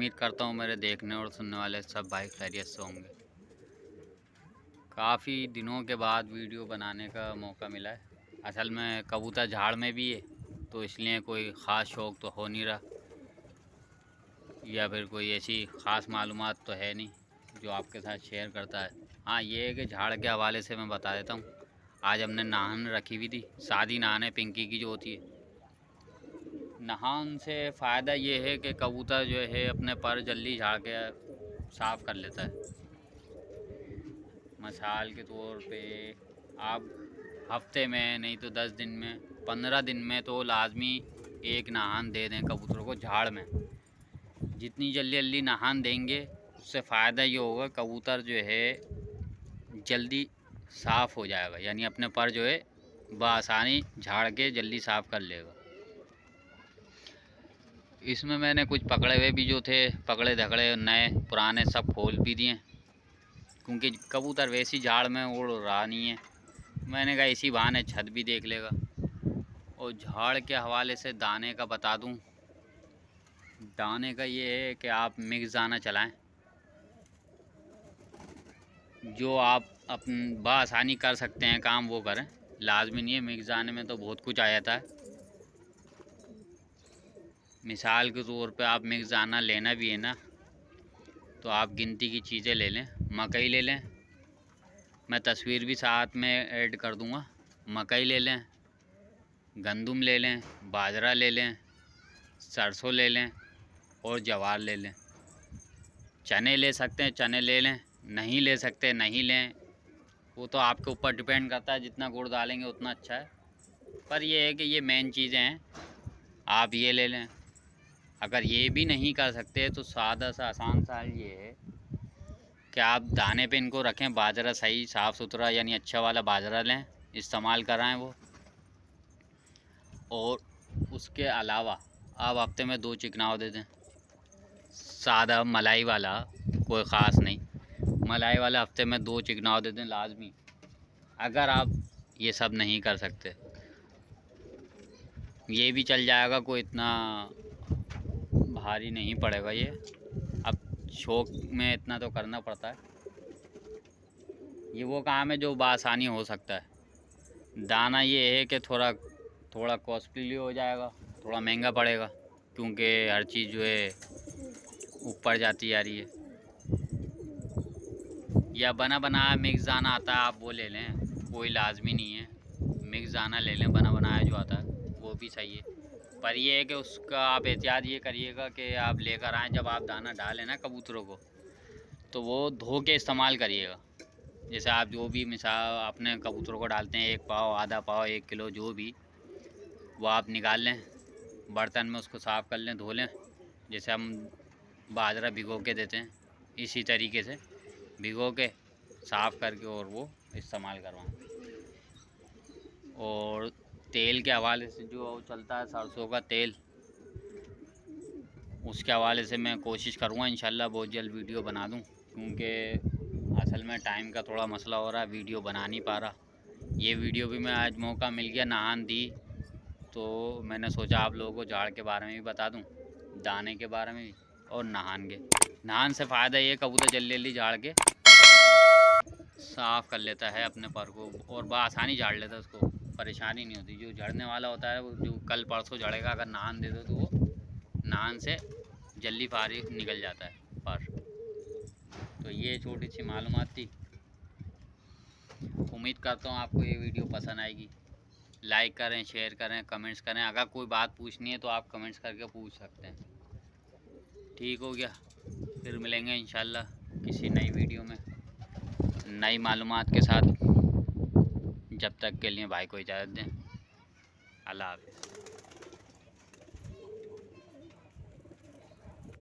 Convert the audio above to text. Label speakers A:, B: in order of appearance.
A: उम्मीद करता हूँ मेरे देखने और सुनने वाले सब भाई खैरियत से होंगे। काफ़ी दिनों के बाद वीडियो बनाने का मौका मिला है। असल में कबूतर झाड़ में भी है, तो इसलिए कोई ख़ास शौक़ तो हो नहीं रहा, या फिर कोई ऐसी ख़ास मालूमात तो है नहीं जो आपके साथ शेयर करता है। हाँ, ये है कि झाड़ के हवाले से मैं बता देता हूँ। आज हमने नाहन रखी हुई थी, सादी नाहन है पिंकी की जो होती है। नहान से फ़ायदा ये है कि कबूतर जो है अपने पर जल्दी झाड़ के साफ़ कर लेता है। मिसाल के तौर पे आप हफ्ते में नहीं तो 10 दिन में 15 दिन में तो लाजमी एक नहान दे दें कबूतरों को झाड़ में। जितनी जल्दी जल्दी नहान देंगे उससे फ़ायदा ये होगा कबूतर जो है जल्दी साफ़ हो जाएगा, यानी अपने पर जो है बआसानी झाड़ के जल्दी साफ़ कर लेगा। इसमें मैंने कुछ पकड़े हुए भी जो थे, पकड़े धकड़े नए पुराने सब खोल भी दिए, क्योंकि कबूतर वैसी झाड़ में उड़ रहा नहीं है। मैंने कहा इसी बहाने छत भी देख लेगा। और झाड़ के हवाले से दाने का बता दूं, दाने का ये है कि आप मिक्स दाना चलाएं, जो आप अपन बआसानी कर सकते हैं काम वो करें। लाजमी नहीं है, मिक्स दाने में तो बहुत कुछ आ जाता है। मिसाल के तौर पे आप मिक्स दाना लेना भी है ना, तो आप गिनती की चीज़ें ले लें। मकई ले लें, मैं तस्वीर भी साथ में ऐड कर दूंगा। मकई ले लें, गंदम ले लें, बाजरा ले लें, सरसों ले लें और ज्वार ले लें। चने ले सकते हैं, चने ले लें, नहीं ले सकते नहीं लें, वो तो आपके ऊपर डिपेंड करता है। जितना गुड़ डालेंगे उतना अच्छा है, पर ये है कि ये मेन चीज़ें हैं, आप ये ले लें। अगर ये भी नहीं कर सकते तो सादा सा आसान सा ये है कि आप दाने पे इनको रखें। बाजरा सही साफ़ सुथरा यानी अच्छा वाला बाजरा लें, इस्तेमाल कराएं वो। और उसके अलावा आप हफ्ते में 2 चिकनाव दे दें, सादा मलाई वाला, कोई ख़ास नहीं, मलाई वाला हफ्ते में 2 चिकनाव दे दें लाजमी। अगर आप ये सब नहीं कर सकते, ये भी चल जाएगा, कोई इतना भारी नहीं पड़ेगा ये। अब शौक़ में इतना तो करना पड़ता है, ये वो काम है जो बआसानी हो सकता है। दाना ये है कि थोड़ा कॉस्टली हो जाएगा, थोड़ा महंगा पड़ेगा, क्योंकि हर चीज़ जो है ऊपर जाती आ रही है। या बना बनाया मिक्स दाना आता है, आप वो ले लें, कोई लाजमी नहीं है। मिक्स दाना ले लें बना बनाया जो आता है, वो भी सही है। पर ये है कि उसका आप एहतियात ये करिएगा कि आप लेकर आएँ, जब आप दाना डालें ना कबूतरों को, तो वो धो के इस्तेमाल करिएगा। जैसे आप जो भी मिसाल अपने कबूतरों को डालते हैं, 1 पाव, आधा पाव, 1 किलो, जो भी, वो आप निकाल लें, बर्तन में उसको साफ़ कर लें, धो लें। जैसे हम बाजरा भिगो के देते हैं, इसी तरीके से भिगो के साफ़ करके और वो इस्तेमाल करवाएं। और तेल के हवाले से जो चलता है सरसों का तेल, उसके हवाले से मैं कोशिश करूँगा इंशाल्लाह बहुत जल्द वीडियो बना दूँ, क्योंकि असल में टाइम का थोड़ा मसला हो रहा है, वीडियो बना नहीं पा रहा। ये वीडियो भी मैं आज मौका मिल गया, नहान दी, तो मैंने सोचा आप लोगों को झाड़ के बारे में भी बता दूं, दाने के बारे में भी, और नहान के। नहान से फ़ायदा ये कबूतर जल्दी जल्दी झाड़ के साफ़ कर लेता है अपने पर को, और बआसानी झाड़ लेता है, उसको परेशानी नहीं होती। जो झड़ने वाला होता है वो जो कल परसों झड़ेगा, अगर नहान दे दो तो वो नहान से जल्दी फारिग निकल जाता है पर। तो ये छोटी सी मालूमात थी। उम्मीद करता हूँ आपको ये वीडियो पसंद आएगी। लाइक करें, शेयर करें, कमेंट्स करें। अगर कोई बात पूछनी है तो आप कमेंट्स करके पूछ सकते हैं। ठीक हो गया, फिर मिलेंगे इंशाल्लाह किसी नई वीडियो में नई मालूमात के साथ। जब तक के लिए भाई को इजाज़त दें। अल्लाह हाफ़िज़।